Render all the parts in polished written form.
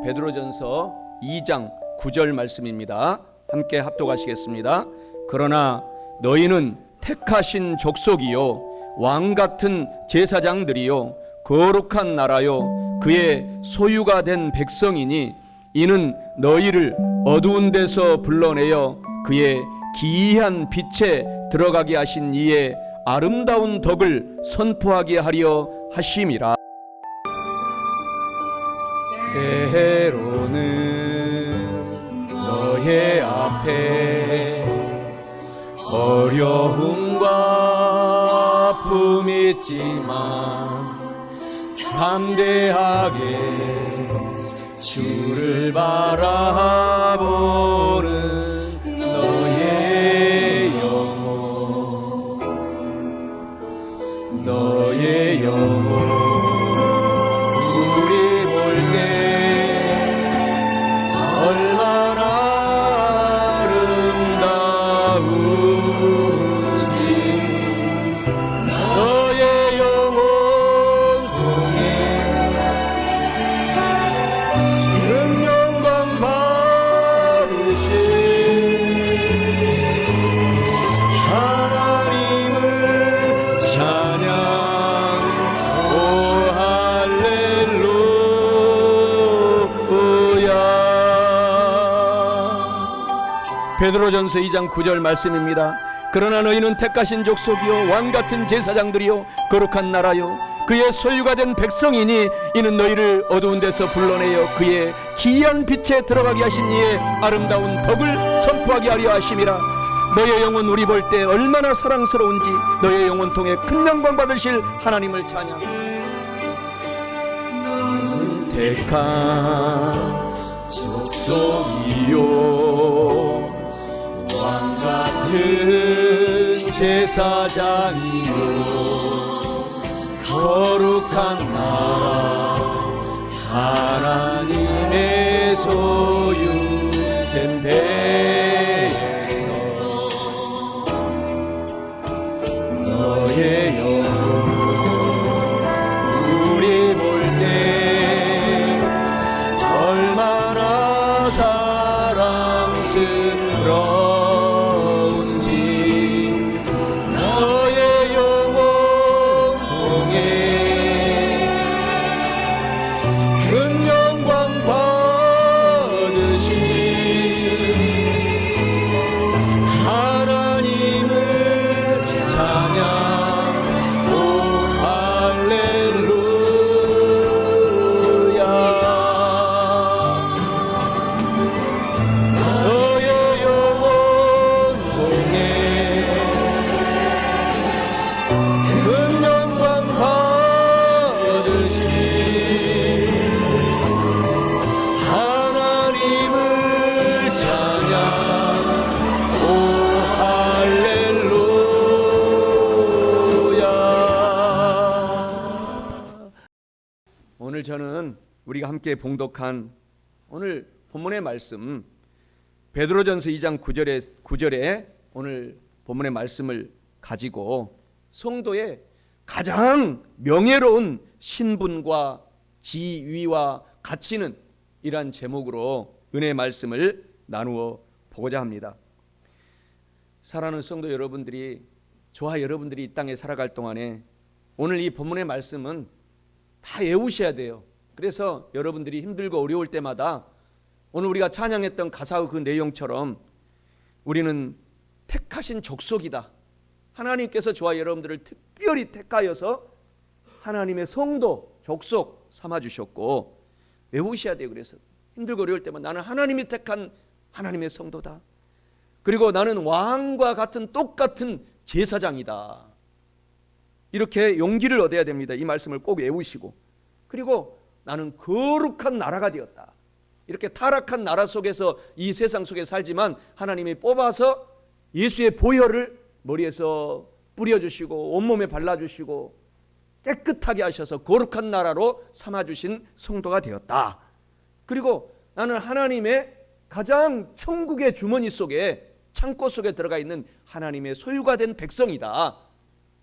베드로전서 2장 9절 말씀입니다. 함께 합독하시겠습니다. 그러나 너희는 택하신 족속이요 왕같은 제사장들이요 거룩한 나라요 그의 소유가 된 백성이니 이는 너희를 어두운 데서 불러내어 그의 기이한 빛에 들어가게 하신 이의 아름다운 덕을 선포하게 하려 하심이라. 때로는 너의 앞에 어려움과 아픔이 있지만 담대하게 주를 바라보는 너의 영혼 우리 볼 때 얼마나 아름다운지 너의 영혼 통해 큰 영광 받으신 하나님을 찬양. 오 할렐루야. 베드로전서 2장 9절 말씀입니다. 그러나 너희는 택하신 족속이요 왕같은 제사장들이요 거룩한 나라요 그의 소유가 된 백성이니 이는 너희를 어두운 데서 불러내어 그의 기이한 빛에 들어가게 하신 이의 아름다운 덕을 선포하게 하려 하심이라. 너의 영혼 우리 볼 때 얼마나 사랑스러운지 너의 영혼 통해 큰 영광 받으실 하나님을 찬양. 택한 족속이요 왕같은 제사장이요 거룩한 나라 하나님의 소유된 배에서 너의 영혼 우리 볼 때 얼마나 사랑스러운지 너의 영혼 통해 큰 영광 받으신 하나님을 찬양. 오 할렐루야. 너의 영혼 통해 큰 영광 받으신 하나님을 찬양. 오 할렐루야. 오늘 저는 우리가 함께 봉독한 오늘 본문의 말씀 베드로전서 2장 9절에 오늘 본문의 말씀을 가지고 성도의 가장 명예로운 신분과 지위와 가치는 이란 제목으로 은혜의 말씀을 나누어 보고자 합니다. 사랑하는 성도 여러분들이, 저와 여러분들이 이 땅에 살아갈 동안에 오늘 이 본문의 말씀은 다 외우셔야 돼요. 그래서 여러분들이 힘들고 어려울 때마다 오늘 우리가 찬양했던 가사의 그 내용처럼 우리는 택하신 족속이다. 하나님께서 저와 여러분들을 특별히 택하여서 하나님의 성도, 족속 삼아주셨고 외우셔야 돼요. 그래서 힘들고 어려울 때만 나는 하나님이 택한 하나님의 성도다. 그리고 나는 왕과 같은 똑같은 제사장이다. 이렇게 용기를 얻어야 됩니다. 이 말씀을 꼭 외우시고, 그리고 나는 거룩한 나라가 되었다. 이렇게 타락한 나라 속에서 이 세상 속에 살지만 하나님이 뽑아서 예수의 보혈을 머리에서 뿌려주시고 온몸에 발라주시고 깨끗하게 하셔서 거룩한 나라로 삼아주신 성도가 되었다. 그리고 나는 하나님의 가장 천국의 주머니 속에, 창고 속에 들어가 있는 하나님의 소유가 된 백성이다.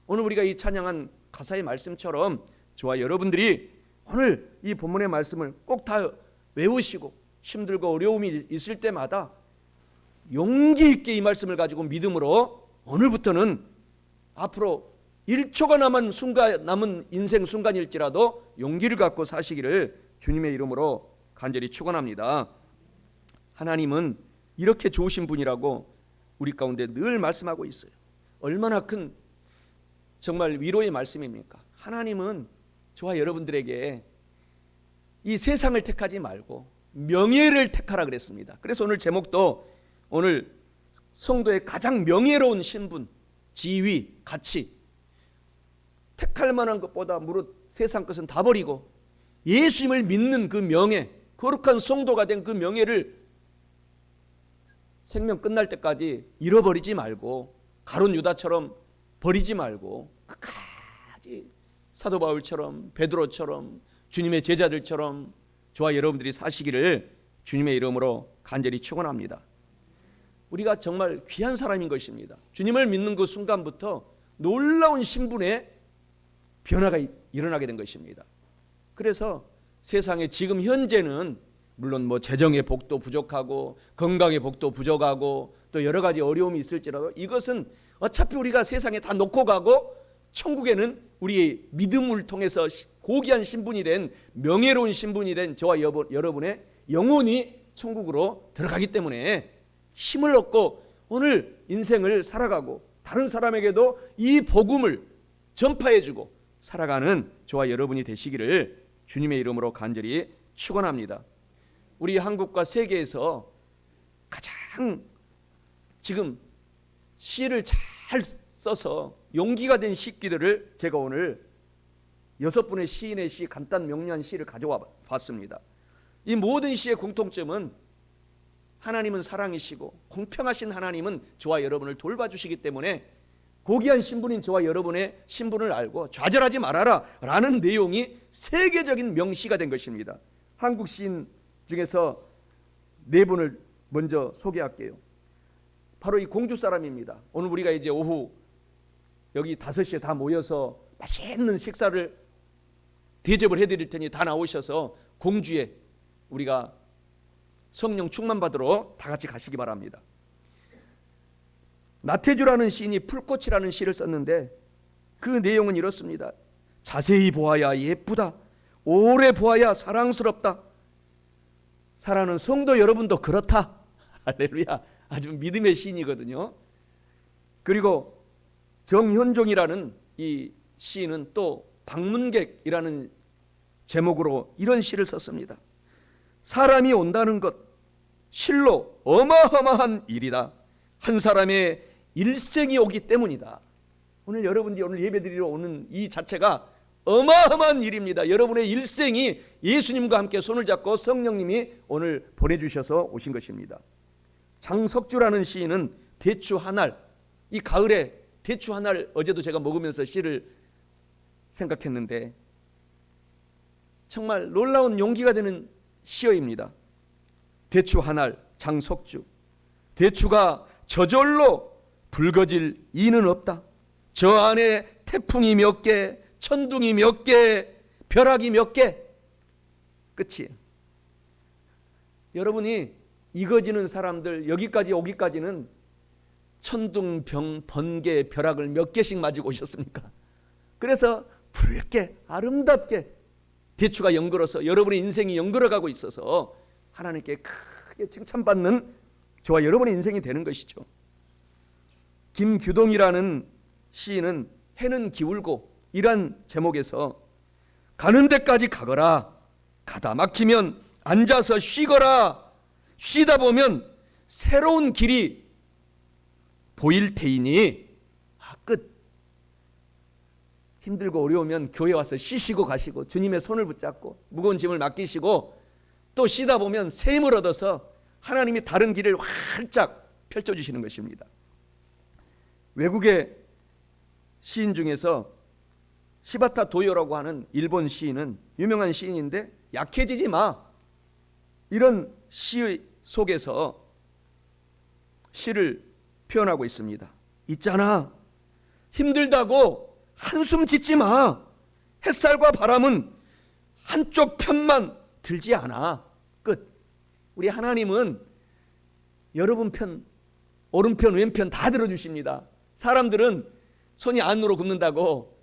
오늘 우리가 이 찬양한 가사의 말씀처럼 저와 여러분들이 오늘 이 본문의 말씀을 꼭 다 외우시고 힘들고 어려움이 있을 때마다 용기 있게 이 말씀을 가지고 믿음으로 오늘부터는 앞으로 1초가 남은 인생 순간일지라도 용기를 갖고 사시기를 주님의 이름으로 간절히 축원합니다. 하나님은 이렇게 좋으신 분이라고 우리 가운데 늘 말씀하고 있어요. 얼마나 큰 정말 위로의 말씀입니까? 하나님은 저와 여러분들에게 이 세상을 택하지 말고 명예를 택하라 그랬습니다. 그래서 오늘 제목도 오늘 성도의 가장 명예로운 신분, 지위, 가치, 택할 만한 것보다 무릇 세상 것은 다 버리고 예수님을 믿는 그 명예, 거룩한 성도가 된 그 명예를 생명 끝날 때까지 잃어버리지 말고 가룟 유다처럼 버리지 말고 끝까지 사도 바울처럼 베드로처럼 주님의 제자들처럼 저와 여러분들이 사시기를 주님의 이름으로 간절히 축원합니다. 우리가 정말 귀한 사람인 것입니다. 주님을 믿는 그 순간부터 놀라운 신분의 변화가 일어나게 된 것입니다. 그래서 세상에 지금 현재는 물론 뭐 재정의 복도 부족하고 건강의 복도 부족하고 또 여러 가지 어려움이 있을지라도 이것은 어차피 우리가 세상에 다 놓고 가고 천국에는 우리의 믿음을 통해서 고귀한 신분이 된 명예로운 신분이 된 저와 여러분의 영혼이 천국으로 들어가기 때문에 힘을 얻고 오늘 인생을 살아가고 다른 사람에게도 이 복음을 전파해주고 살아가는 저와 여러분이 되시기를 주님의 이름으로 간절히 축원합니다. 우리 한국과 세계에서 가장 지금 시를 잘 써서 용기가 된 시기들을 제가 오늘 6분의 시인의 시 간단 명료한 시를 가져와 봤습니다. 이 모든 시의 공통점은 하나님은 사랑이시고 공평하신 하나님은 저와 여러분을 돌봐주시기 때문에 고귀한 신분인 저와 여러분의 신분을 알고 좌절하지 말아라 라는 내용이 세계적인 명시가 된 것입니다. 한국 시인 중에서 4분을 먼저 소개할게요. 바로 이 공주 사람입니다. 오늘 우리가 이제 오후 여기 5시에 다 모여서 맛있는 식사를 대접을 해드릴 테니 다 나오셔서 공주에 우리가 성령 충만 받으러 다 같이 가시기 바랍니다. 나태주라는 시인이 풀꽃이라는 시를 썼는데 그 내용은 이렇습니다. 자세히 보아야 예쁘다. 오래 보아야 사랑스럽다. 사랑하는 성도 여러분도 그렇다. 할렐루야. 아주 믿음의 시인이거든요. 그리고 정현종이라는 이 시인은 또 방문객이라는 제목으로 이런 시를 썼습니다. 사람이 온다는 것 실로 어마어마한 일이다. 한 사람의 일생이 오기 때문이다. 오늘 여러분들이 오늘 예배드리러 오는 이 자체가 어마어마한 일입니다. 여러분의 일생이 예수님과 함께 손을 잡고 성령님이 오늘 보내주셔서 오신 것입니다. 장석주라는 시인은 대추 한알, 이 가을에 대추 한알 어제도 제가 먹으면서 시를 생각했는데 정말 놀라운 용기가 되는 시어입니다. 대추 한알 장석주. 대추가 저절로 붉어질 이는 없다. 저 안에 태풍이 몇 개, 천둥이 몇 개, 벼락이 몇 개. 끝이에요. 여러분이 익어지는 사람들 여기까지 오기까지는 천둥, 번개, 벼락을 몇 개씩 맞고 오셨습니까? 그래서 붉게 아름답게 대추가 연걸어서 여러분의 인생이 연걸어가고 있어서 하나님께 크게 칭찬받는 저와 여러분의 인생이 되는 것이죠. 김규동이라는 시인은 해는 기울고 이란 제목에서 가는 데까지 가거라. 가다 막히면 앉아서 쉬거라. 쉬다 보면 새로운 길이 보일 테이니 끝. 힘들고 어려우면 교회 와서 쉬시고 가시고 주님의 손을 붙잡고 무거운 짐을 맡기시고 또 쉬다 보면 새 힘을 얻어서 하나님이 다른 길을 활짝 펼쳐주시는 것입니다. 외국의 시인 중에서 시바타 도요라고 하는 일본 시인은 유명한 시인인데 약해지지 마 이런 시 속에서 시를 표현하고 있습니다. 있잖아 힘들다고 한숨 짓지 마. 햇살과 바람은 한쪽 편만 들지 않아. 끝. 우리 하나님은 여러분 편, 오른편 왼편 다 들어주십니다. 사람들은 손이 안으로 굽는다고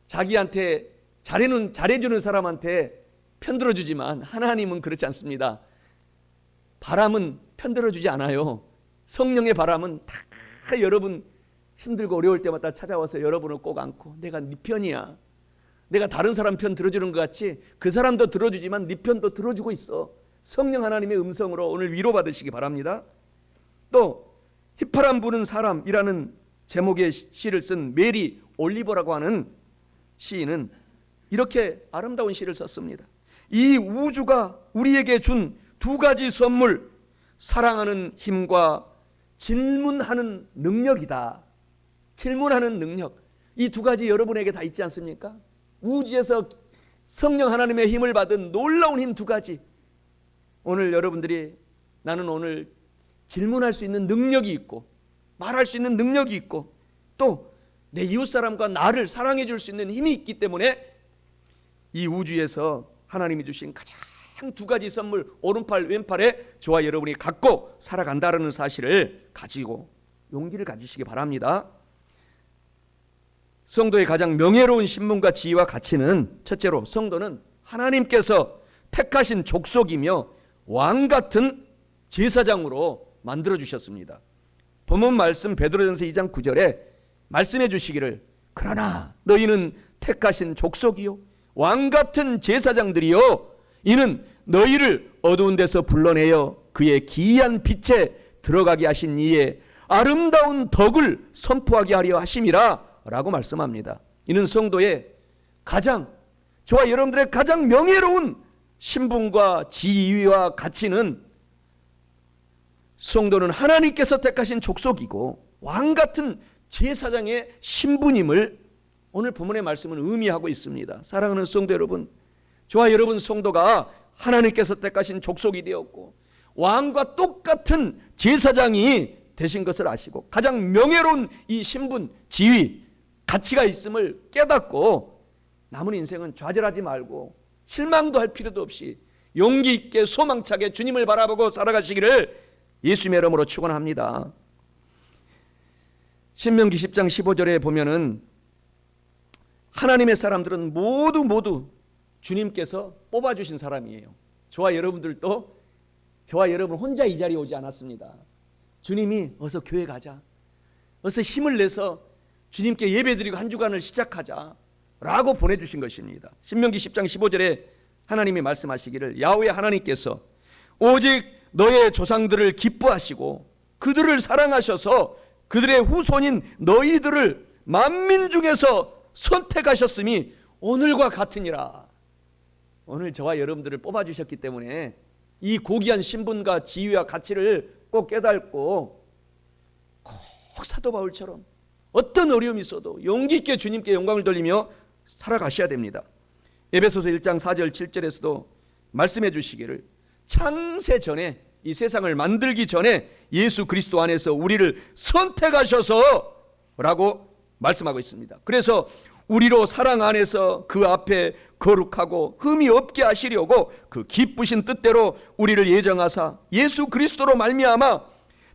자기한테 잘해주는 사람한테 편들어주지만 하나님은 그렇지 않습니다. 바람은 편들어주지 않아요. 성령의 바람은 다 여러분 힘들고 어려울 때마다 찾아와서 여러분을 꼭 안고 내가 네 편이야. 내가 다른 사람 편 들어주는 것 같이 그 사람도 들어주지만 네 편도 들어주고 있어. 성령 하나님의 음성으로 오늘 위로받으시기 바랍니다. 또 휘파람 부는 사람이라는 제목의 시를 쓴 메리 올리버라고 하는 시인은 이렇게 아름다운 시를 썼습니다. 이 우주가 우리에게 준 두 가지 선물, 사랑하는 힘과 질문하는 능력이다. 질문하는 능력, 이 두 가지 여러분에게 다 있지 않습니까? 우주에서 성령 하나님의 힘을 받은 놀라운 힘 두 가지. 오늘 여러분들이 나는 오늘 질문할 수 있는 능력이 있고 말할 수 있는 능력이 있고 또 내 이웃사람과 나를 사랑해 줄 수 있는 힘이 있기 때문에 이 우주에서 하나님이 주신 가장 두 가지 선물, 오른팔 왼팔에 저와 여러분이 갖고 살아간다는 사실을 가지고 용기를 가지시기 바랍니다. 성도의 가장 명예로운 신분과 지위와 가치는 첫째로 성도는 하나님께서 택하신 족속이며 왕같은 제사장으로 만들어주셨습니다. 본문 말씀 베드로전서 2장 9절에 말씀해 주시기를 그러나 너희는 택하신 족속이요 왕같은 제사장들이요 이는 너희를 어두운 데서 불러내어 그의 기이한 빛에 들어가게 하신 이의 아름다운 덕을 선포하게 하려 하심이라 라고 말씀합니다. 이는 성도의 가장, 저와 여러분들의 가장 명예로운 신분과 지위와 가치는 성도는 하나님께서 택하신 족속이고 왕같은 제사장의 신분임을 오늘 본문의 말씀은 의미하고 있습니다. 사랑하는 성도 여러분, 저와 여러분 성도가 하나님께서 택하신 족속이 되었고 왕과 똑같은 제사장이 되신 것을 아시고 가장 명예로운 이 신분, 지위, 가치가 있음을 깨닫고 남은 인생은 좌절하지 말고 실망도 할 필요도 없이 용기 있게 소망차게 주님을 바라보고 살아가시기를 예수님의 이름으로 축원합니다. 신명기 10장 15절에 보면은 하나님의 사람들은 모두 주님께서 뽑아주신 사람이에요. 저와 여러분들도 저와 여러분 혼자 이 자리에 오지 않았습니다. 주님이 어서 교회 가자, 어서 힘을 내서 주님께 예배드리고 한 주간을 시작하자 라고 보내주신 것입니다. 신명기 10장 15절에 하나님이 말씀하시기를 야훼 하나님께서 오직 너의 조상들을 기뻐하시고 그들을 사랑하셔서 그들의 후손인 너희들을 만민 중에서 선택하셨음이 오늘과 같으니라. 오늘 저와 여러분들을 뽑아주셨기 때문에 이 고귀한 신분과 지위와 가치를 꼭 깨닫고 꼭 사도 바울처럼 어떤 어려움이 있어도 용기 있게 주님께 영광을 돌리며 살아가셔야 됩니다. 에베소서 1장 4절 7절에서도 말씀해 주시기를 창세 전에 이 세상을 만들기 전에 예수 그리스도 안에서 우리를 선택하셔서 라고 말씀하고 있습니다. 그래서 우리로 사랑 안에서 그 앞에 거룩하고 흠이 없게 하시려고 그 기쁘신 뜻대로 우리를 예정하사 예수 그리스도로 말미암아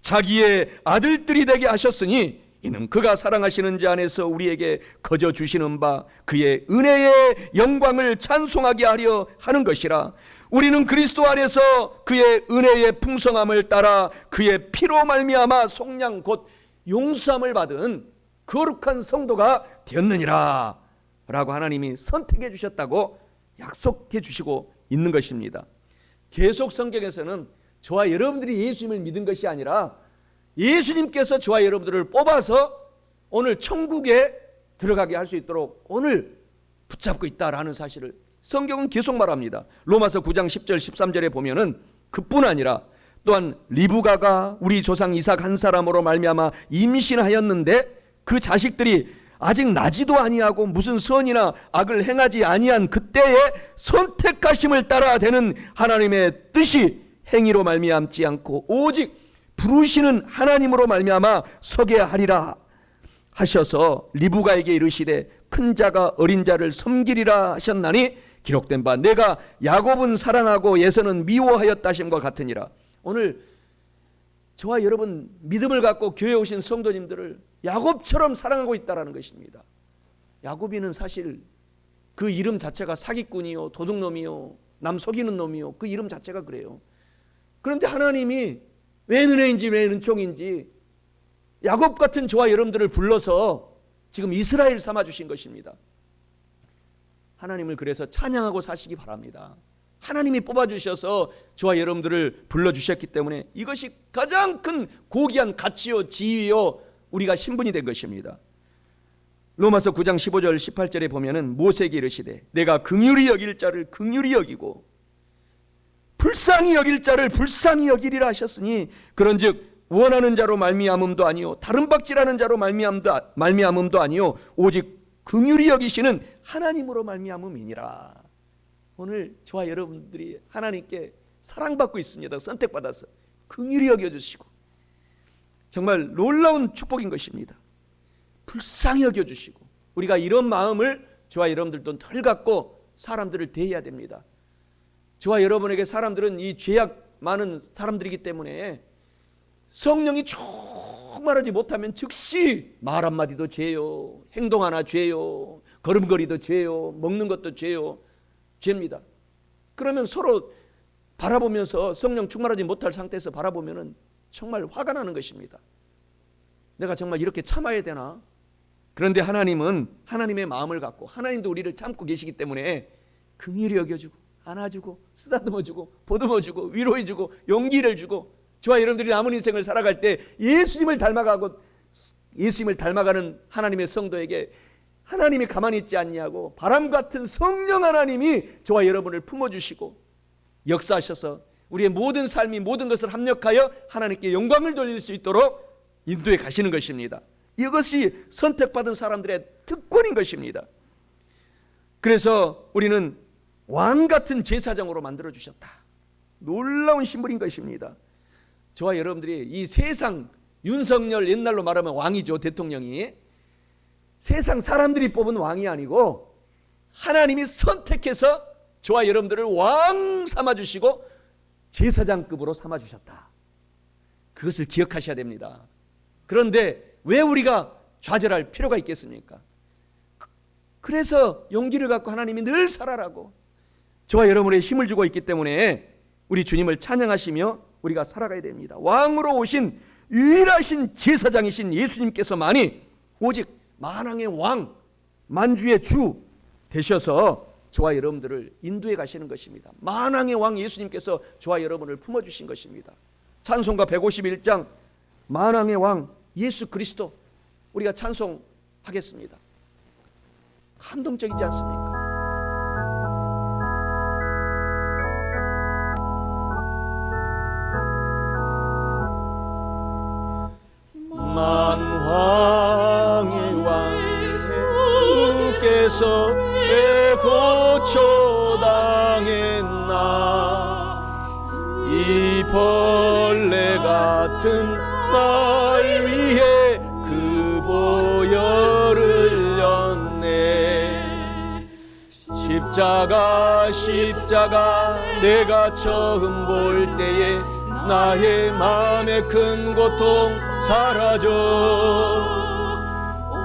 자기의 아들들이 되게 하셨으니 이는 그가 사랑하시는 자 안에서 우리에게 거저 주시는 바 그의 은혜의 영광을 찬송하게 하려 하는 것이라. 우리는 그리스도 안에서 그의 은혜의 풍성함을 따라 그의 피로 말미암아 속량 곧 용서함을 받은 거룩한 성도가 되었느니라 라고 하나님이 선택해 주셨다고 약속해 주시고 있는 것입니다. 계속 성경에서는 저와 여러분들이 예수님을 믿은 것이 아니라 예수님께서 저와 여러분들을 뽑아서 오늘 천국에 들어가게 할 수 있도록 오늘 붙잡고 있다라는 사실을 성경은 계속 말합니다. 로마서 9장 10절 13절에 보면은 그뿐 아니라 또한 리브가가 우리 조상 이삭 한 사람으로 말미암아 임신하였는데 그 자식들이 아직 나지도 아니하고 무슨 선이나 악을 행하지 아니한 그때에 선택하심을 따라 되는 하나님의 뜻이 행위로 말미암지 않고 오직 부르시는 하나님으로 말미암아 서게 하리라 하셔서 리브가에게 이르시되 큰 자가 어린 자를 섬기리라 하셨나니 기록된 바 내가 야곱은 사랑하고 에서는 미워하였다 하심과 같으니라. 오늘 저와 여러분 믿음을 갖고 교회에 오신 성도님들을 야곱처럼 사랑하고 있다는 것입니다. 야곱이는 사실 그 이름 자체가 사기꾼이요, 도둑놈이요, 남 속이는 놈이요, 그 이름 자체가 그래요. 그런데 하나님이 왜 은혜인지 왜 은총인지 야곱 같은 저와 여러분들을 불러서 지금 이스라엘 삼아주신 것입니다. 하나님을 그래서 찬양하고 사시기 바랍니다. 하나님이 뽑아주셔서 저와 여러분들을 불러주셨기 때문에 이것이 가장 큰 고귀한 가치요 지위요 우리가 신분이 된 것입니다. 로마서 9장 15절 18절에 보면은 모세에게 이르시되 내가 긍휼히 여길 자를 긍휼히 여기고 불쌍히 여길 자를 불쌍히 여기리라 하셨으니 그런즉 원하는 자로 말미암음도 아니요 다른 박질하는 자로 말미암음도 아니요 오직 긍휼히 여기시는 하나님으로 말미암음이니라. 오늘 저와 여러분들이 하나님께 사랑받고 있습니다. 선택받아서 긍휼히 여겨주시고 정말 놀라운 축복인 것입니다. 불쌍히 여겨주시고 우리가 이런 마음을 저와 여러분들도 덜 갖고 사람들을 대해야 됩니다. 저와 여러분에게 사람들은 이 죄악 많은 사람들이기 때문에 성령이 충만하지 못하면 즉시 말 한마디도 죄요, 행동 하나 죄요, 걸음걸이도 죄요, 먹는 것도 죄요, 죄입니다. 그러면 서로 바라보면서 성령 충만하지 못할 상태에서 바라보면 정말 화가 나는 것입니다. 내가 정말 이렇게 참아야 되나? 그런데 하나님은 하나님의 마음을 갖고 하나님도 우리를 참고 계시기 때문에 긍휼히 여겨주고 안아주고 쓰다듬어주고 보듬어주고 위로해주고 용기를 주고 저와 여러분들이 남은 인생을 살아갈 때 예수님을 닮아가는 하나님의 성도에게 하나님이 가만히 있지 않냐고 바람 같은 성령 하나님이 저와 여러분을 품어주시고 역사하셔서 우리의 모든 삶이 모든 것을 합력하여 하나님께 영광을 돌릴 수 있도록 인도해 가시는 것입니다. 이것이 선택받은 사람들의 특권인 것입니다. 그래서 우리는 왕 같은 제사장으로 만들어 주셨다. 놀라운 신분인 것입니다. 저와 여러분들이 이 세상 윤석열 옛날로 말하면 왕이죠. 대통령이 세상 사람들이 뽑은 왕이 아니고 하나님이 선택해서 저와 여러분들을 왕 삼아주시고 제사장급으로 삼아주셨다. 그것을 기억하셔야 됩니다. 그런데 왜 우리가 좌절할 필요가 있겠습니까? 그래서 용기를 갖고 하나님이 늘 살아라고 저와 여러분의 힘을 주고 있기 때문에 우리 주님을 찬양하시며 우리가 살아가야 됩니다. 왕으로 오신 유일하신 제사장이신 예수님께서만이 오직 만왕의 왕, 만주의 주 되셔서 저와 여러분들을 인도해 가시는 것입니다. 만왕의 왕 예수님께서 저와 여러분을 품어주신 것입니다. 찬송가 151장 만왕의 왕 예수 그리스도 우리가 찬송하겠습니다. 감동적이지 않습니까? 만왕의 왕 주께서 내 고초 당했나 이 벌레 같은 날 위해 그 보혈을 흘렸네. 십자가 내가 처음 볼 때에 나의 마음의 큰 고통 사라져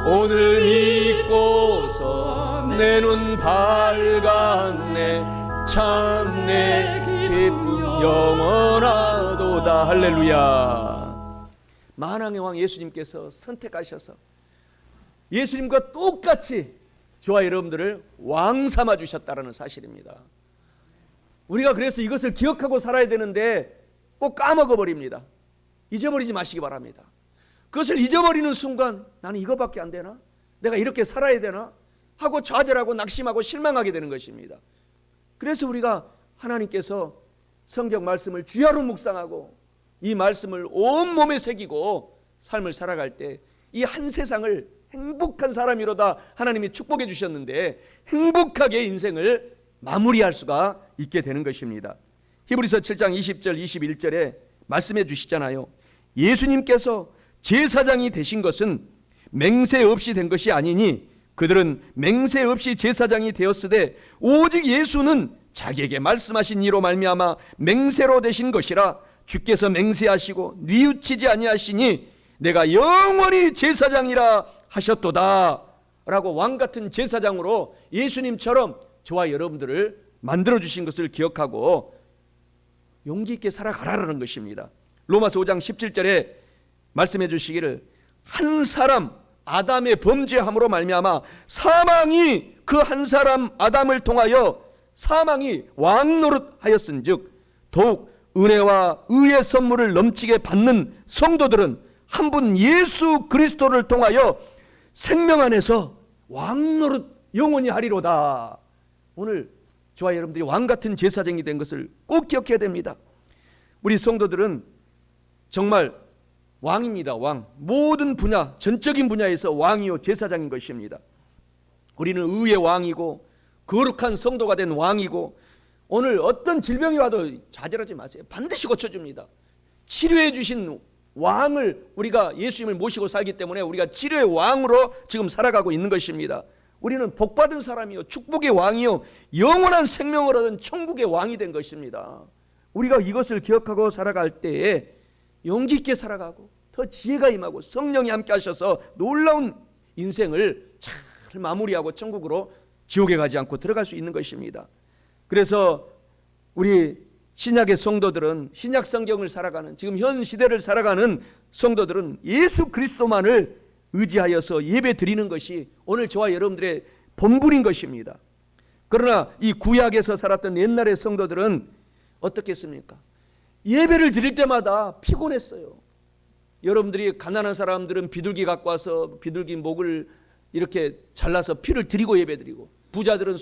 오늘 믿고서 내 눈 밝았네 참 내 기쁨 영원하도다. 할렐루야. 만왕의 왕 예수님께서 선택하셔서 예수님과 똑같이 저와 여러분들을 왕 삼아 주셨다는 사실입니다. 우리가 그래서 이것을 기억하고 살아야 되는데 꼭 까먹어 버립니다. 잊어버리지 마시기 바랍니다. 그것을 잊어버리는 순간 나는 이거밖에 안 되나? 내가 이렇게 살아야 되나? 하고 좌절하고 낙심하고 실망하게 되는 것입니다. 그래서 우리가 하나님께서 성경 말씀을 주야로 묵상하고 이 말씀을 온몸에 새기고 삶을 살아갈 때 이 한 세상을 행복한 사람이로다 하나님이 축복해 주셨는데 행복하게 인생을 마무리할 수가 있게 되는 것입니다. 히브리서 7장 20절 21절에 말씀해 주시잖아요. 예수님께서 제사장이 되신 것은 맹세 없이 된 것이 아니니 그들은 맹세 없이 제사장이 되었으되 오직 예수는 자기에게 말씀하신 이로 말미암아 맹세로 되신 것이라. 주께서 맹세하시고 뉘우치지 아니하시니 내가 영원히 제사장이라 하셨도다 라고 왕같은 제사장으로 예수님처럼 저와 여러분들을 만들어주신 것을 기억하고 용기 있게 살아가라는 것입니다. 로마서 5장 17절에 말씀해 주시기를 한 사람 아담의 범죄함으로 말미암아 사망이 그 한 사람 아담을 통하여 사망이 왕노릇하였은즉 더욱 은혜와 의의 선물을 넘치게 받는 성도들은 한 분 예수 그리스도를 통하여 생명 안에서 왕노릇 영원히 하리로다. 오늘 저와 여러분들이 왕같은 제사장이 된 것을 꼭 기억해야 됩니다. 우리 성도들은 정말 왕입니다. 왕. 모든 분야, 전적인 분야에서 왕이요 제사장인 것입니다. 우리는 의의 왕이고 거룩한 성도가 된 왕이고 오늘 어떤 질병이 와도 좌절하지 마세요. 반드시 고쳐줍니다. 치료해 주신 왕을 우리가 예수님을 모시고 살기 때문에 우리가 치료의 왕으로 지금 살아가고 있는 것입니다. 우리는 복받은 사람이요 축복의 왕이요 영원한 생명을 얻은 천국의 왕이 된 것입니다. 우리가 이것을 기억하고 살아갈 때에 용기 있게 살아가고 더 지혜가 임하고 성령이 함께 하셔서 놀라운 인생을 잘 마무리하고 천국으로 지옥에 가지 않고 들어갈 수 있는 것입니다. 그래서 우리 신약의 성도들은 신약 성경을 살아가는 지금 현 시대를 살아가는 성도들은 예수 그리스도만을 의지하여서 예배 드리는 것이 오늘 저와 여러분들의 본분인 것입니다. 그러나 이 구약에서 살았던 옛날의 성도들은 어떻겠습니까? 예배를 드릴 때마다 피곤했어요. 여러분들이 가난한 사람들은 비둘기 갖고 와서 비둘기 목을 이렇게 잘라서 피를 드리고 예배 드리고 부자들은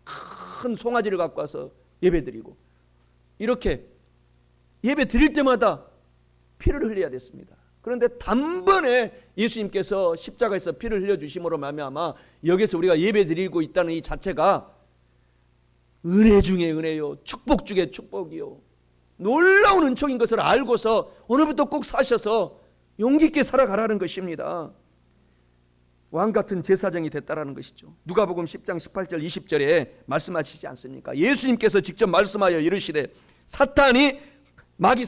큰 송아지를 갖고 와서 예배 드리고 이렇게 예배 드릴 때마다 피를 흘려야 됐습니다. 그런데 단번에 예수님께서 십자가에서 피를 흘려주심으로 말미암아 여기서 우리가 예배 드리고 있다는 이 자체가 은혜 중에 은혜요 축복 중에 축복이요 놀라운 은총인 것을 알고서 오늘부터 꼭 사셔서 용기 있게 살아가라는 것입니다. 왕같은 제사장이 됐다라는 것이죠. 누가복음 10장 18절 20절에 말씀하시지 않습니까? 예수님께서 직접 말씀하여 이르시되 마귀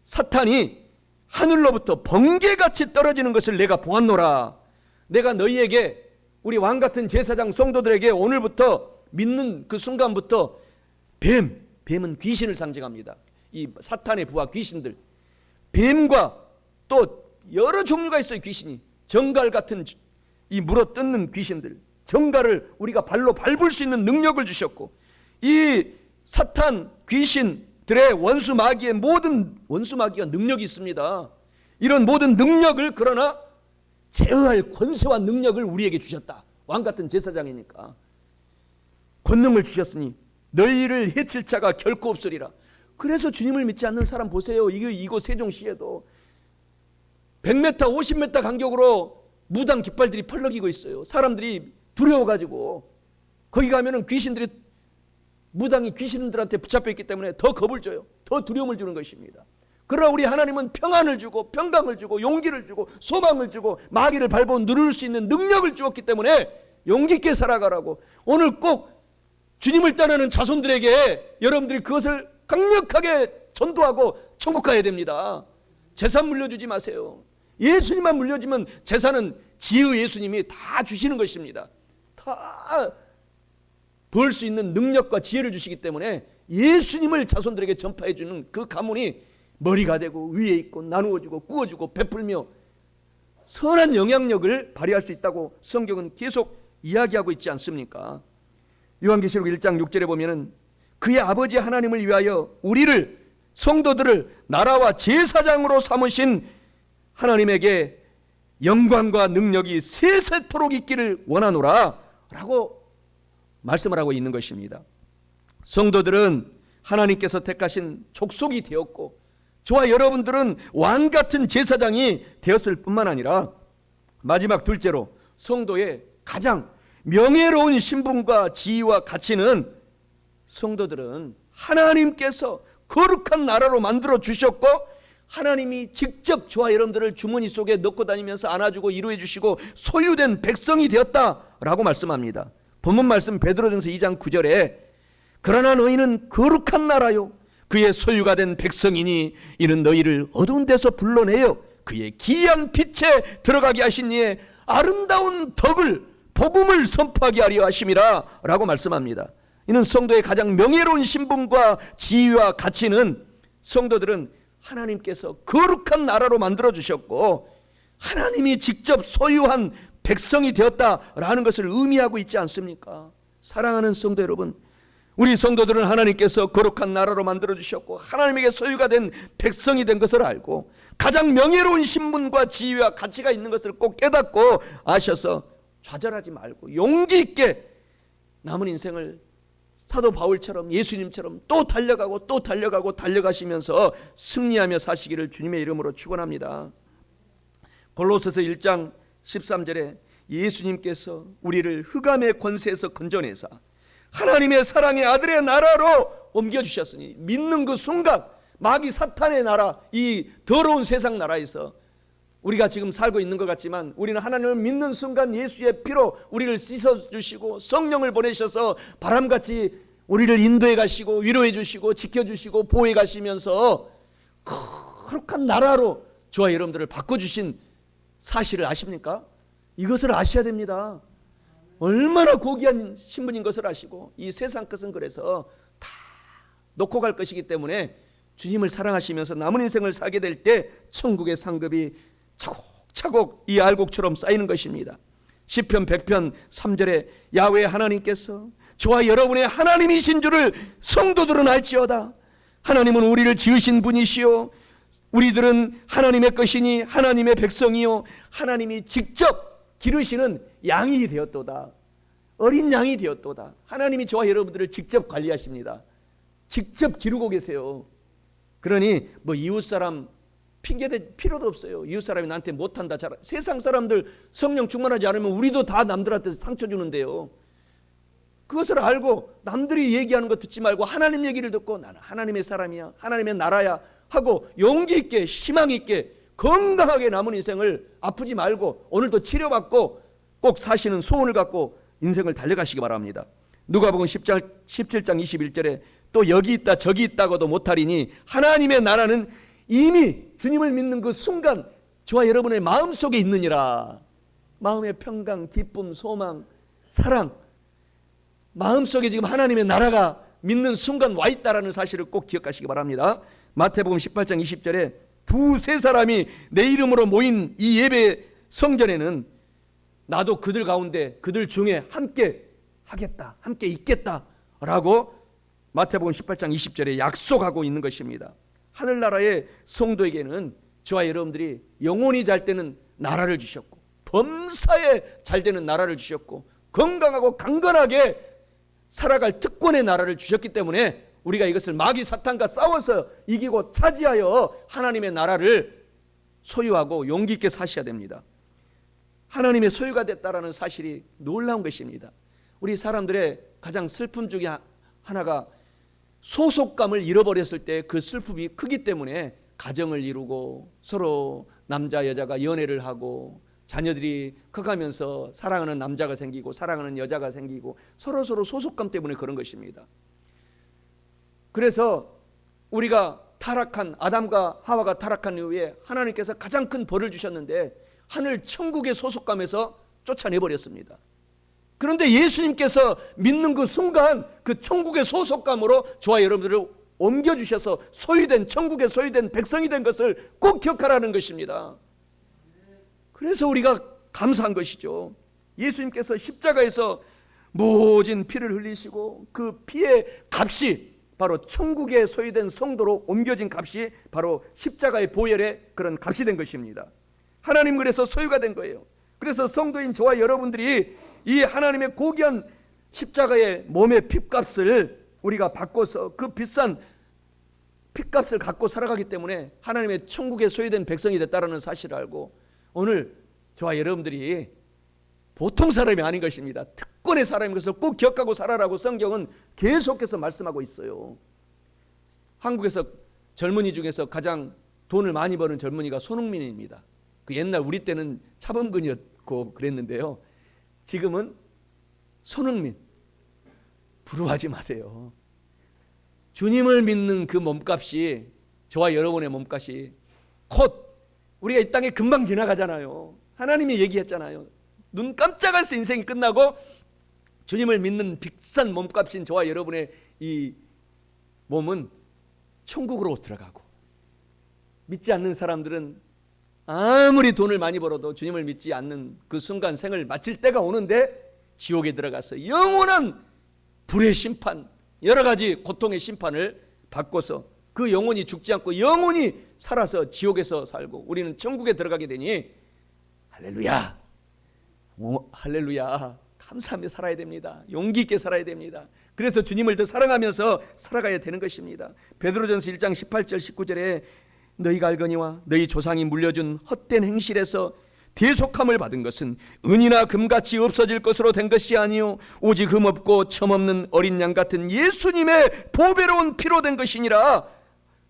사탄이 하늘로부터 번개같이 떨어지는 것을 내가 보았노라. 내가 너희에게 우리 왕같은 제사장 성도들에게 오늘부터 믿는 그 순간부터 뱀은 귀신을 상징합니다. 이 사탄의 부하 귀신들 뱀과 또 여러 종류가 있어요. 귀신이 정갈 같은 이 물어뜯는 귀신들 정갈을 우리가 발로 밟을 수 있는 능력을 주셨고 이 사탄 귀신들의 원수 마귀의 모든 원수 마귀가 능력이 있습니다. 이런 모든 능력을 그러나 제어할 권세와 능력을 우리에게 주셨다. 왕같은 제사장이니까 권능을 주셨으니 너희를 해칠 자가 결코 없으리라. 그래서 주님을 믿지 않는 사람 보세요. 이곳 세종시에도 100m 50m 간격으로 무당 깃발들이 펄럭이고 있어요. 사람들이 두려워가지고 거기 가면은 귀신들이 무당이 귀신들한테 붙잡혀 있기 때문에 더 겁을 줘요. 더 두려움을 주는 것입니다. 그러나 우리 하나님은 평안을 주고 평강을 주고 용기를 주고 소망을 주고 마귀를 밟아 누를 수 있는 능력을 주었기 때문에 용기 있게 살아가라고 오늘 꼭 주님을 따르는 자손들에게 여러분들이 그것을 강력하게 전도하고 천국 가야 됩니다. 재산 물려주지 마세요. 예수님만 물려주면 재산은 지의 예수님이 다 주시는 것입니다. 다 벌 수 있는 능력과 지혜를 주시기 때문에 예수님을 자손들에게 전파해 주는 그 가문이 머리가 되고 위에 있고 나누어주고 꾸어주고 베풀며 선한 영향력을 발휘할 수 있다고 성경은 계속 이야기하고 있지 않습니까? 요한계시록 1장 6절에 보면은 그의 아버지 하나님을 위하여 우리를 성도들을 나라와 제사장으로 삼으신 하나님에게 영광과 능력이 세세토록 있기를 원하노라 라고 말씀을 하고 있는 것입니다. 성도들은 하나님께서 택하신 족속이 되었고 저와 여러분들은 왕같은 제사장이 되었을 뿐만 아니라 마지막 둘째로 성도의 가장 명예로운 신분과 지위와 가치는 성도들은 하나님께서 거룩한 나라로 만들어 주셨고 하나님이 직접 저와 여러분들을 주머니 속에 넣고 다니면서 안아주고 위로해 주시고 소유된 백성이 되었다라고 말씀합니다. 본문 말씀 베드로전서 2장 9절에 그러나 너희는 거룩한 나라요 그의 소유가 된 백성이니 이는 너희를 어두운 데서 불러내어 그의 기이한 빛에 들어가게 하신 이의 아름다운 덕을 복음을 선포하게 하려 하심이라 라고 말씀합니다. 이는 성도의 가장 명예로운 신분과 지위와 가치는 성도들은 하나님께서 거룩한 나라로 만들어 주셨고 하나님이 직접 소유한 백성이 되었다라는 것을 의미하고 있지 않습니까? 사랑하는 성도 여러분, 우리 성도들은 하나님께서 거룩한 나라로 만들어 주셨고 하나님에게 소유가 된 백성이 된 것을 알고 가장 명예로운 신분과 지위와 가치가 있는 것을 꼭 깨닫고 아셔서 좌절하지 말고 용기 있게 남은 인생을 사도 바울처럼 예수님처럼 또 달려가고 또 달려가고 달려가시면서 승리하며 사시기를 주님의 이름으로 축원합니다. 골로새서 1장 13절에 예수님께서 우리를 흑암의 권세에서 건져내사 하나님의 사랑의 아들의 나라로 옮겨주셨으니 믿는 그 순간 마귀 사탄의 나라, 이 더러운 세상 나라에서 우리가 지금 살고 있는 것 같지만 우리는 하나님을 믿는 순간 예수의 피로 우리를 씻어주시고 성령을 보내셔서 바람같이 우리를 인도해 가시고 위로해 주시고 지켜주시고 보호해 가시면서 거룩한 나라로 저와 여러분들을 바꿔주신 사실을 아십니까? 이것을 아셔야 됩니다. 얼마나 고귀한 신분인 것을 아시고 이 세상 것은 그래서 다 놓고 갈 것이기 때문에 주님을 사랑하시면서 남은 인생을 살게 될 때 천국의 상급이 차곡차곡 이 알곡처럼 쌓이는 것입니다. 시편 100편 3절에 야훼 하나님께서 저와 여러분의 하나님이신 줄을 성도들은 알지어다. 하나님은 우리를 지으신 분이시요 우리들은 하나님의 것이니 하나님의 백성이요 하나님이 직접 기르시는 양이 되었도다. 어린 양이 되었도다. 하나님이 저와 여러분들을 직접 관리하십니다. 직접 기르고 계세요. 그러니 뭐 이웃사람 핑계댈 필요도 없어요. 이웃사람이 나한테 못한다. 세상 사람들 성령 충만하지 않으면 우리도 다 남들한테 상처 주는데요. 그것을 알고 남들이 얘기하는 거 듣지 말고 하나님 얘기를 듣고 나는 하나님의 사람이야. 하나님의 나라야 하고 용기 있게 희망 있게 건강하게 남은 인생을 아프지 말고 오늘도 치료받고 꼭 사시는 소원을 갖고 인생을 달려가시기 바랍니다. 누가복음 17장 21절에 또 여기 있다 저기 있다고도 못하리니 하나님의 나라는 이미 주님을 믿는 그 순간 저와 여러분의 마음속에 있느니라. 마음의 평강, 기쁨, 소망, 사랑 마음속에 지금 하나님의 나라가 믿는 순간 와 있다라는 사실을 꼭 기억하시기 바랍니다. 마태복음 18장 20절에 두세 사람이 내 이름으로 모인 이 예배 성전에는 나도 그들 가운데 그들 중에 함께 하겠다 함께 있겠다라고 마태복음 18장 20절에 약속하고 있는 것입니다. 하늘나라의 성도에게는 저와 여러분들이 영혼이 잘 되는 나라를 주셨고 범사에 잘 되는 나라를 주셨고 건강하고 강건하게 살아갈 특권의 나라를 주셨기 때문에 우리가 이것을 마귀 사탄과 싸워서 이기고 차지하여 하나님의 나라를 소유하고 용기 있게 사셔야 됩니다. 하나님의 소유가 됐다라는 사실이 놀라운 것입니다. 우리 사람들의 가장 슬픔 중에 하나가 소속감을 잃어버렸을 때 그 슬픔이 크기 때문에 가정을 이루고 서로 남자 여자가 연애를 하고 자녀들이 커가면서 사랑하는 남자가 생기고 사랑하는 여자가 생기고 서로 소속감 때문에 그런 것입니다. 그래서 우리가 타락한 아담과 하와가 타락한 이후에 하나님께서 가장 큰 벌을 주셨는데 하늘 천국의 소속감에서 쫓아내버렸습니다. 그런데 예수님께서 믿는 그 순간 그 천국의 소속감으로 저와 여러분들을 옮겨주셔서 소유된 천국의 소유된 백성이 된 것을 꼭 기억하라는 것입니다. 그래서 우리가 감사한 것이죠. 예수님께서 십자가에서 모진 피를 흘리시고 그 피의 값이 바로 천국에 소유된 성도로 옮겨진 값이 바로 십자가의 보혈의 그런 값이 된 것입니다. 하나님 그래서 소유가 된 거예요. 그래서 성도인 저와 여러분들이 이 하나님의 고귀한 십자가의 몸의 핏값을 우리가 바꿔서 그 비싼 핏값을 갖고 살아가기 때문에 하나님의 천국에 소유된 백성이 됐다는 사실을 알고 오늘 저와 여러분들이 보통 사람이 아닌 것입니다. 특권의 사람인 것을 꼭 기억하고 살아라고 성경은 계속해서 말씀하고 있어요. 한국에서 젊은이 중에서 가장 돈을 많이 버는 젊은이가 손흥민입니다. 그 옛날 우리 때는 차범근이었고 그랬는데요. 지금은 손흥민. 부러워하지 마세요. 주님을 믿는 그 몸값이, 저와 여러분의 몸값이 곧 우리가 이 땅에 금방 지나가잖아요. 하나님이 얘기했잖아요. 눈 깜짝할 새 인생이 끝나고 주님을 믿는 비싼 몸값인 저와 여러분의 이 몸은 천국으로 들어가고, 믿지 않는 사람들은 아무리 돈을 많이 벌어도 주님을 믿지 않는 그 순간 생을 마칠 때가 오는데 지옥에 들어가서 영원한 불의 심판, 여러 가지 고통의 심판을 받고서 그 영혼이 죽지 않고 영원히 살아서 지옥에서 살고 우리는 천국에 들어가게 되니 할렐루야, 할렐루야, 감사하며 살아야 됩니다. 용기 있게 살아야 됩니다. 그래서 주님을 더 사랑하면서 살아가야 되는 것입니다. 베드로전서 1장 18절 19절에 너희가 알거니와 너희 조상이 물려준 헛된 행실에서 대속함을 받은 것은 은이나 금같이 없어질 것으로 된 것이 아니요 오직 흠없고 첨없는 어린 양 같은 예수님의 보배로운 피로 된 것이니라.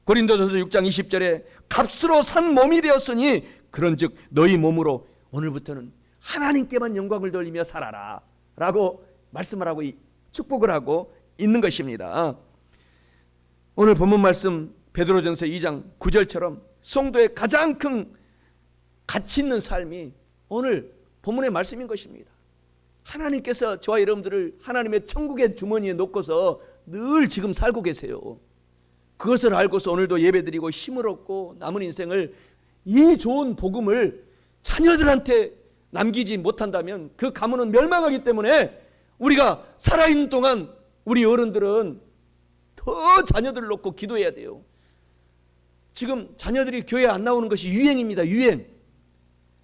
고린도전서 6장 20절에 값으로 산 몸이 되었으니 그런즉 너희 몸으로 오늘부터는 하나님께만 영광을 돌리며 살아라 라고 말씀을 하고 축복을 하고 있는 것입니다. 오늘 본문 말씀 베드로전서 2장 9절처럼 성도의 가장 큰 가치 있는 삶이 오늘 본문의 말씀인 것입니다. 하나님께서 저와 여러분들을 하나님의 천국의 주머니에 놓고서 늘 지금 살고 계세요. 그것을 알고서 오늘도 예배드리고 힘을 얻고 남은 인생을 이 좋은 복음을 자녀들한테 남기지 못한다면 그 가문은 멸망하기 때문에 우리가 살아있는 동안 우리 어른들은 더 자녀들을 놓고 기도해야 돼요. 지금 자녀들이 교회 안 나오는 것이 유행입니다. 유행.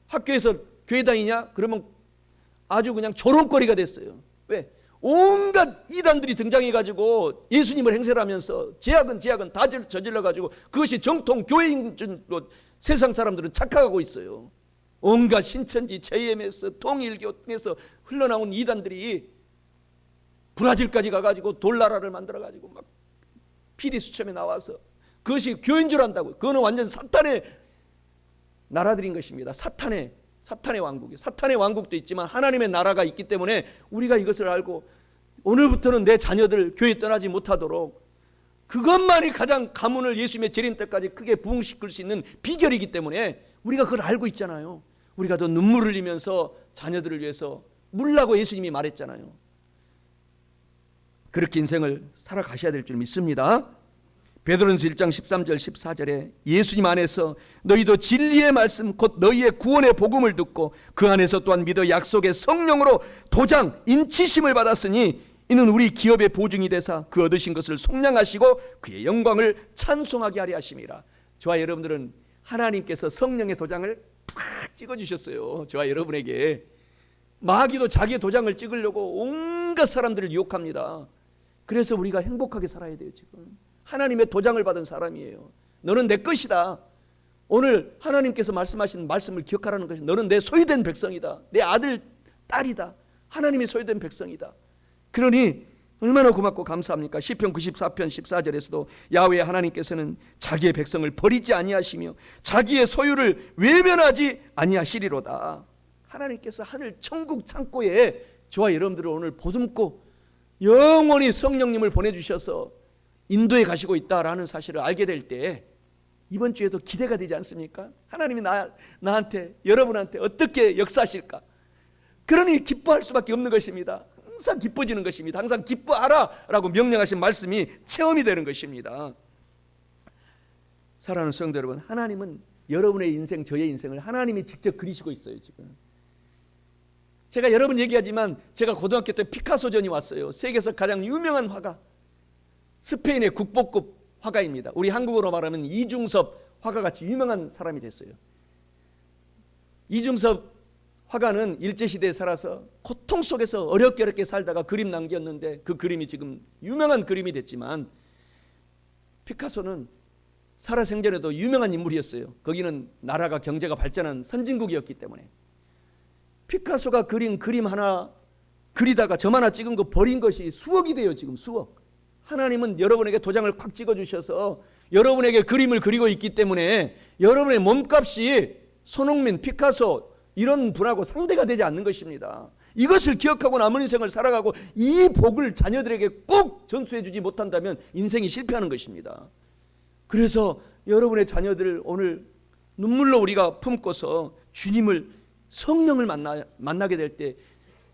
학교에서 교회 다니냐? 그러면 아주 그냥 조롱거리가 됐어요. 왜? 온갖 이단들이 등장해가지고 예수님을 행세를 하면서 제약은 다 저질러가지고 그것이 정통 교회인 줄 세상 사람들은 착각하고 있어요. 온갖 신천지, JMS, 통일교 등에서 흘러나온 이단들이 브라질까지 가가지고 돌나라를 만들어가지고 막 PD 수첩에 나와서 그것이 교회인 줄 안다고요. 그거는 완전 사탄의 나라들인 것입니다. 사탄의 왕국이에요. 사탄의 왕국도 있지만 하나님의 나라가 있기 때문에 우리가 이것을 알고 오늘부터는 내 자녀들 교회 떠나지 못하도록, 그것만이 가장 가문을 예수님의 재림 때까지 크게 부흥시킬 수 있는 비결이기 때문에 우리가 그걸 알고 있잖아요. 우리가 더 눈물 흘리면서 자녀들을 위해서 물라고 예수님이 말했잖아요. 그렇게 인생을 살아가셔야 될 줄 믿습니다. 베드로전서 1장 13절 14절에 예수님 안에서 너희도 진리의 말씀 곧 너희의 구원의 복음을 듣고 그 안에서 또한 믿어 약속의 성령으로 도장 인치심을 받았으니 이는 우리 기업의 보증이 되사 그 얻으신 것을 속량하시고 그의 영광을 찬송하게 하려 하심이라. 저와 여러분들은 하나님께서 성령의 도장을 팍 찍어주셨어요. 저와 여러분에게. 마귀도 자기의 도장을 찍으려고 온갖 사람들을 유혹합니다. 그래서 우리가 행복하게 살아야 돼요. 지금 하나님의 도장을 받은 사람이에요. 너는 내 것이다. 오늘 하나님께서 말씀하신 말씀을 기억하라는 것이, 너는 내 소유된 백성이다. 내 아들, 딸이다. 하나님의 소유된 백성이다. 그러니 얼마나 고맙고 감사합니까? 시편 94편 14절에서도 야훼 하나님께서는 자기의 백성을 버리지 아니하시며 자기의 소유를 외면하지 아니하시리로다. 하나님께서 하늘 천국 창고에 저와 여러분들을 오늘 보듬고 영원히 성령님을 보내주셔서 인도에 가시고 있다라는 사실을 알게 될 때 이번 주에도 기대가 되지 않습니까? 하나님이 나한테, 여러분한테 어떻게 역사하실까? 그러니 기뻐할 수밖에 없는 것입니다. 항상 기뻐지는 것입니다. 항상 기뻐하라 라고 명령하신 말씀이 체험이 되는 것입니다. 사랑하는 성도 여러분, 하나님은 여러분의 인생, 저의 인생을 하나님이 직접 그리시고 있어요. 지금 제가 여러 번 얘기하지만 제가 고등학교 때 피카소전이 왔어요. 세계에서 가장 유명한 화가, 스페인의 국보급 화가입니다. 우리 한국어로 말하면 이중섭 화가같이 유명한 사람이 됐어요. 이중섭 화가는 일제시대에 살아서 고통 속에서 어렵게 살다가 그림 남겼는데 그 그림이 지금 유명한 그림이 됐지만, 피카소는 살아생전에도 유명한 인물이었어요. 거기는 나라가 경제가 발전한 선진국이었기 때문에. 피카소가 그린 그림 하나 그리다가 점 하나 찍은 거 버린 것이 수억이 돼요. 지금 수억. 하나님은 여러분에게 도장을 콱 찍어주셔서 여러분에게 그림을 그리고 있기 때문에 여러분의 몸값이 손흥민, 피카소 이런 분하고 상대가 되지 않는 것입니다. 이것을 기억하고 남은 인생을 살아가고 이 복을 자녀들에게 꼭 전수해 주지 못한다면 인생이 실패하는 것입니다. 그래서 여러분의 자녀들을 오늘 눈물로 우리가 품고서 주님을, 성령을 만나게 될 때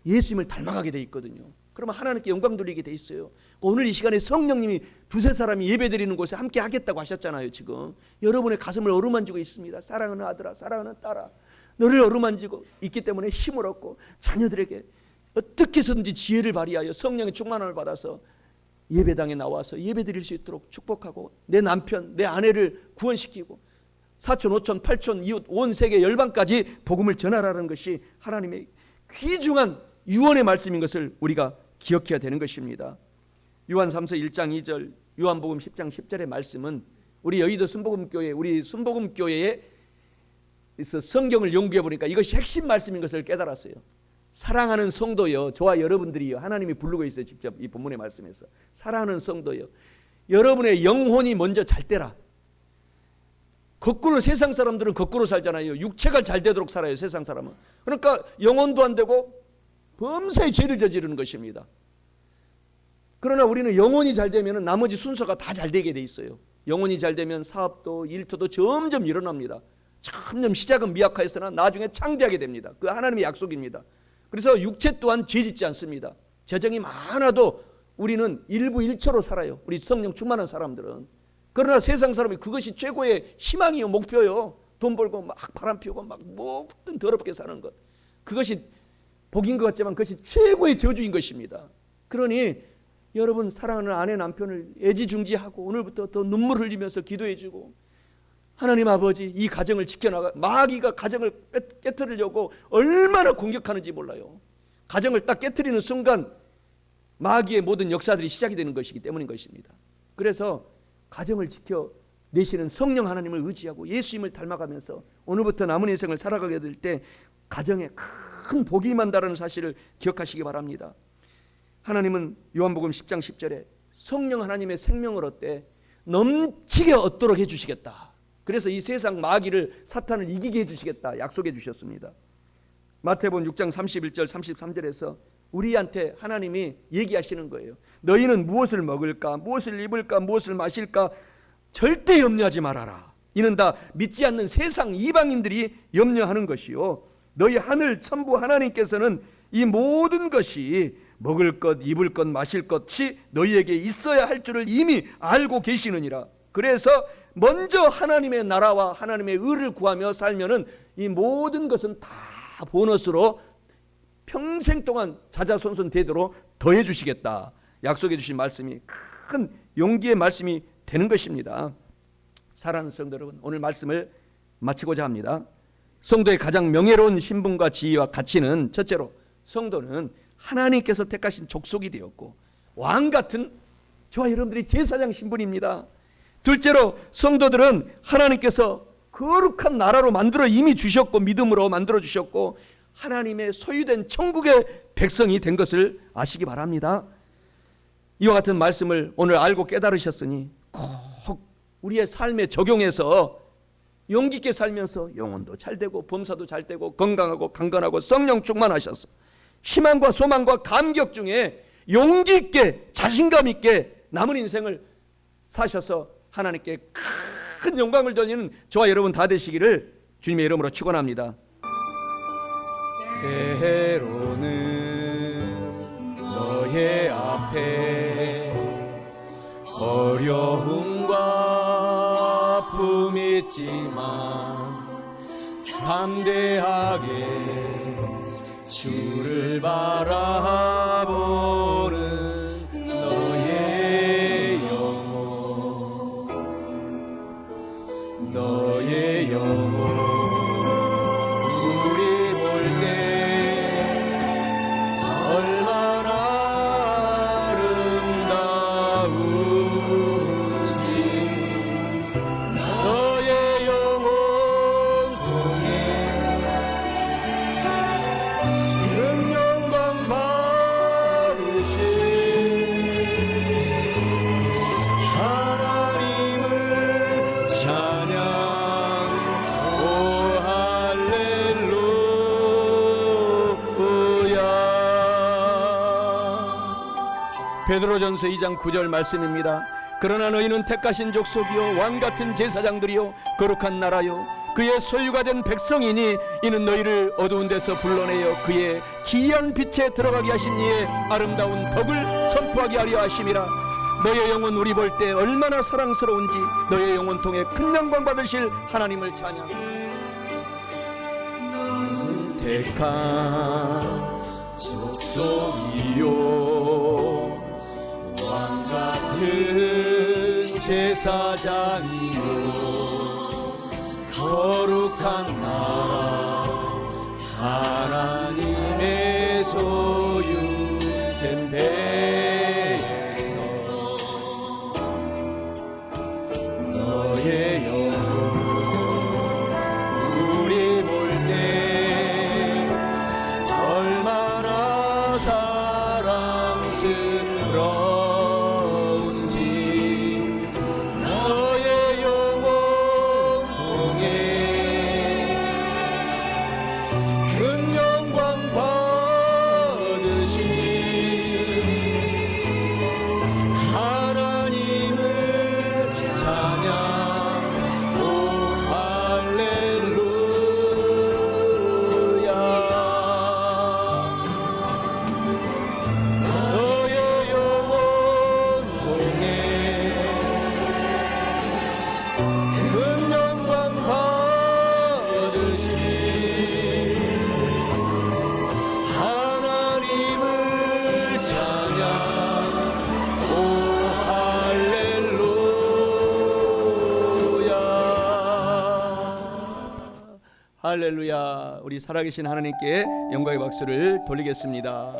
예수님을 닮아가게 돼 있거든요. 그러면 하나님께 영광 돌리게 돼 있어요. 오늘 이 시간에 성령님이 두세 사람이 예배드리는 곳에 함께 하겠다고 하셨잖아요. 지금 여러분의 가슴을 어루만지고 있습니다. 사랑하는 아들아, 사랑하는 딸아, 너를 어루만지고 있기 때문에 힘을 얻고 자녀들에게 어떻게 해서든지 지혜를 발휘하여 성령의 충만함을 받아서 예배당에 나와서 예배드릴 수 있도록 축복하고 내 남편, 내 아내를 구원시키고 사촌, 오촌, 팔촌, 이웃, 온 세계 열방까지 복음을 전하라는 것이 하나님의 귀중한 유언의 말씀인 것을 우리가 기억해야 되는 것입니다. 요한 3서 1장 2절, 요한복음 10장 10절의 말씀은 우리 여의도 순복음교회, 우리 순복음교회에 성경을 연구해 보니까 이것이 핵심 말씀인 것을 깨달았어요. 사랑하는 성도여, 저와 여러분들이요, 하나님이 부르고 있어요. 직접 이 본문의 말씀에서 사랑하는 성도여, 여러분의 영혼이 먼저 잘 되라. 거꾸로 세상 사람들은 거꾸로 살잖아요. 육체가 잘 되도록 살아요, 세상 사람은. 그러니까 영혼도 안 되고 범사의 죄를 저지르는 것입니다. 그러나 우리는 영혼이 잘 되면 나머지 순서가 다 잘 되게 돼 있어요. 영혼이 잘 되면 사업도 일터도 점점 일어납니다. 점점 시작은 미약하였으나 나중에 창대하게 됩니다. 그 하나님의 약속입니다. 그래서 육체 또한 죄짓지 않습니다. 재정이 많아도 우리는 일부 일처로 살아요. 우리 성령 충만한 사람들은. 그러나 세상 사람이 그것이 최고의 희망이요, 목표요. 돈 벌고 막 바람 피우고 막 뭐든 더럽게 사는 것, 그것이 복인 것 같지만 그것이 최고의 저주인 것입니다. 그러니 여러분 사랑하는 아내 남편을 애지중지하고 오늘부터 더 눈물 흘리면서 기도해주고, 하나님 아버지 이 가정을 지켜나가, 마귀가 가정을 깨트리려고 얼마나 공격하는지 몰라요. 가정을 딱 깨트리는 순간 마귀의 모든 역사들이 시작이 되는 것이기 때문인 것입니다. 그래서 가정을 지켜내시는 성령 하나님을 의지하고 예수님을 닮아가면서 오늘부터 남은 인생을 살아가게 될 때 가정에 큰 복이 임한다는 사실을 기억하시기 바랍니다. 하나님은 요한복음 10장 10절에 성령 하나님의 생명을 얻되 넘치게 얻도록 해주시겠다. 그래서 이 세상 마귀를, 사탄을 이기게 해주시겠다 약속해 주셨습니다. 마태복음 6장 31절 33절에서 우리한테 하나님이 얘기하시는 거예요. 너희는 무엇을 먹을까, 무엇을 입을까, 무엇을 마실까 절대 염려하지 말아라. 이는 다 믿지 않는 세상 이방인들이 염려하는 것이요, 너희 하늘 천부 하나님께서는 이 모든 것이 먹을 것, 입을 것, 마실 것이 너희에게 있어야 할 줄을 이미 알고 계시느니라. 그래서 먼저 하나님의 나라와 하나님의 의를 구하며 살면은 이 모든 것은 다 보너스로 평생 동안 자자손손 되도록 더해 주시겠다 약속해 주신 말씀이 큰 용기의 말씀이 되는 것입니다. 사랑하는 성도 여러분, 오늘 말씀을 마치고자 합니다. 성도의 가장 명예로운 신분과 지위와 가치는, 첫째로 성도는 하나님께서 택하신 족속이 되었고 왕 같은 저와 여러분들이 제사장 신분입니다. 둘째로 성도들은 하나님께서 거룩한 나라로 만들어 이미 주셨고, 믿음으로 만들어 주셨고 하나님의 소유된 천국의 백성이 된 것을 아시기 바랍니다. 이와 같은 말씀을 오늘 알고 깨달으셨으니 꼭 우리의 삶에 적용해서 용기 있게 살면서 영혼도 잘 되고 범사도 잘 되고 건강하고 강건하고 성령 충만하셔서 희망과 소망과 감격 중에 용기 있게 자신감 있게 남은 인생을 사셔서 하나님께 큰 영광을 돌리는 저와 여러분 다 되시기를 주님의 이름으로 축원합니다. 때로는 너의 앞에 어려움과 아픔이 있지만 담대하게 주를 바라보는 너의 영혼, 너의 영혼 우리 볼 때 얼마나 아름다운지 너의 영혼 통해 큰 영광 받으신 베드로전서 2장 9절 말씀입니다. 그러나 너희는 택하신 족속이요 왕같은 제사장들이요 거룩한 나라요 그의 소유가 된 백성이니 이는 너희를 어두운 데서 불러내어 그의 기이한 빛에 들어가게 하신 이의 아름다운 덕을 선포하게 하려 하심이라. 너의 영혼 우리 볼 때 얼마나 사랑스러운지 너의 영혼 통해 큰 영광 받으실 하나님을 찬양. 너는 택한 족속이요 왕같은 제사장이요 거룩한 나라 하나님의 소유된 배에서 너의 영혼 우리 볼 때 얼마나 사랑스러운지 너의 영혼 통해 큰 영광 받으신 하나님을 찬양. 오 할렐루야. 너의 영혼 통해 큰 영광 받으신 하나님을 찬양. 오 할렐루야. 할렐루야. 우리 살아계신 하나님께 영광의 박수를 돌리겠습니다.